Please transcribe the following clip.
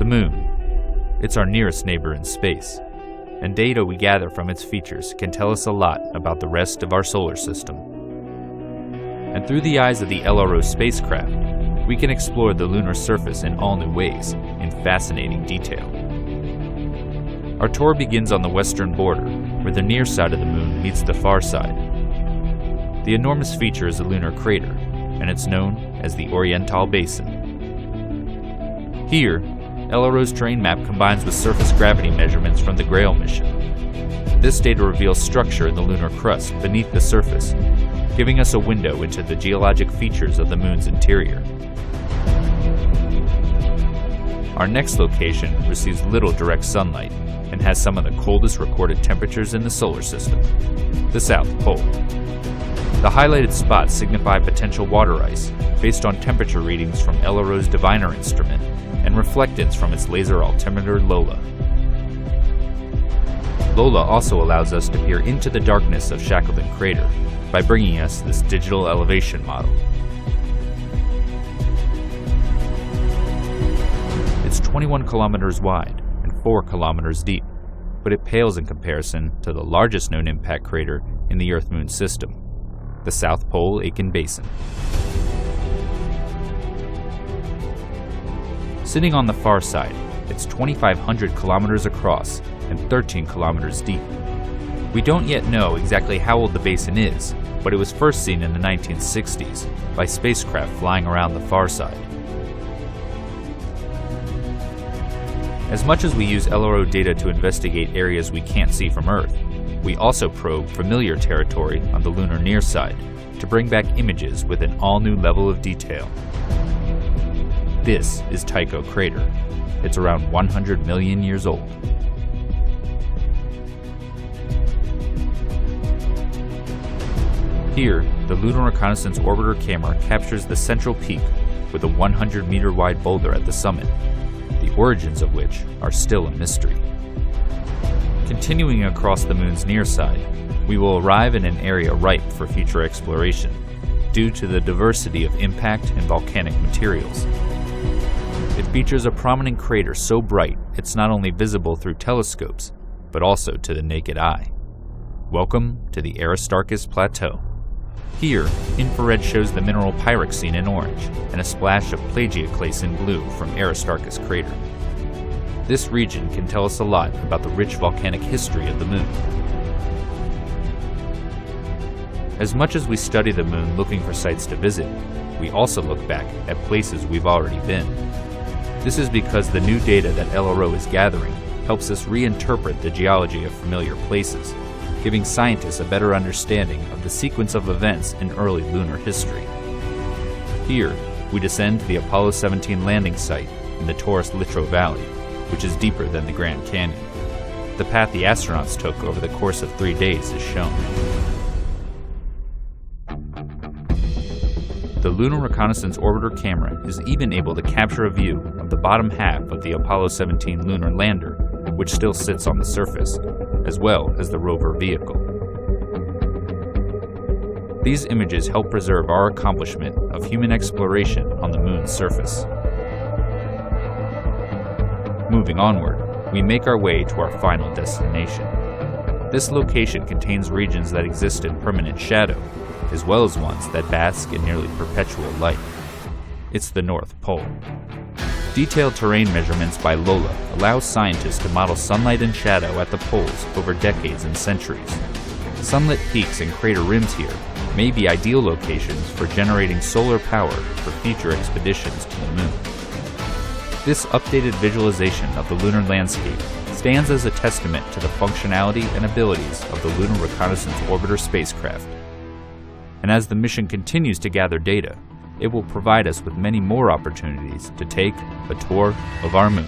The Moon. It's our nearest neighbor in space, and data we gather from its features can tell us a lot about the rest of our solar system. And through the eyes of the LRO spacecraft, we can explore the lunar surface in all new ways, in fascinating detail. Our tour begins on the western border, where the near side of the Moon meets the far side. The enormous feature is a lunar crater, and it's known as the Oriental Basin. Here, LRO's terrain map combines with surface gravity measurements from the Grail mission. This data reveals structure in the lunar crust beneath the surface, giving us a window into the geologic features of the Moon's interior. Our next location receives little direct sunlight and has some of the coldest recorded temperatures in the solar system, the South Pole. The highlighted spots signify potential water ice based on temperature readings from LRO's Diviner instrument and reflectance from its laser altimeter LOLA. LOLA also allows us to peer into the darkness of Shackleton Crater by bringing us this digital elevation model. It's 21 kilometers wide and 4 kilometers deep, but it pales in comparison to the largest known impact crater in the Earth-Moon system, the South Pole Aitken Basin. Sitting on the far side, it's 2,500 kilometers across and 13 kilometers deep. We don't yet know exactly how old the basin is, but it was first seen in the 1960s by spacecraft flying around the far side. As much as we use LRO data to investigate areas we can't see from Earth, we also probe familiar territory on the lunar near side to bring back images with an all-new level of detail. This is Tycho Crater. It's around 100 million years old. Here, the Lunar Reconnaissance Orbiter camera captures the central peak with a 100-meter wide boulder at the summit, the origins of which are still a mystery. Continuing across the Moon's near side, we will arrive in an area ripe for future exploration due to the diversity of impact and volcanic materials. It features a prominent crater so bright it's not only visible through telescopes, but also to the naked eye. Welcome to the Aristarchus Plateau. Here, infrared shows the mineral pyroxene in orange and a splash of plagioclase in blue from Aristarchus crater. This region can tell us a lot about the rich volcanic history of the Moon. As much as we study the Moon looking for sites to visit, we also look back at places we've already been. This is because the new data that LRO is gathering helps us reinterpret the geology of familiar places, giving scientists a better understanding of the sequence of events in early lunar history. Here, we descend to the Apollo 17 landing site in the Taurus-Littrow Valley, which is deeper than the Grand Canyon. The path the astronauts took over the course of 3 days is shown. The Lunar Reconnaissance Orbiter camera is even able to capture a view of the bottom half of the Apollo 17 lunar lander, which still sits on the surface, as well as the rover vehicle. These images help preserve our accomplishment of human exploration on the Moon's surface. Moving onward, we make our way to our final destination. This location contains regions that exist in permanent shadow, as well as ones that bask in nearly perpetual light. It's the North Pole. Detailed terrain measurements by LOLA allow scientists to model sunlight and shadow at the poles over decades and centuries. Sunlit peaks and crater rims here may be ideal locations for generating solar power for future expeditions to the Moon. This updated visualization of the lunar landscape stands as a testament to the functionality and abilities of the Lunar Reconnaissance Orbiter spacecraft. And as the mission continues to gather data, it will provide us with many more opportunities to take a tour of our Moon.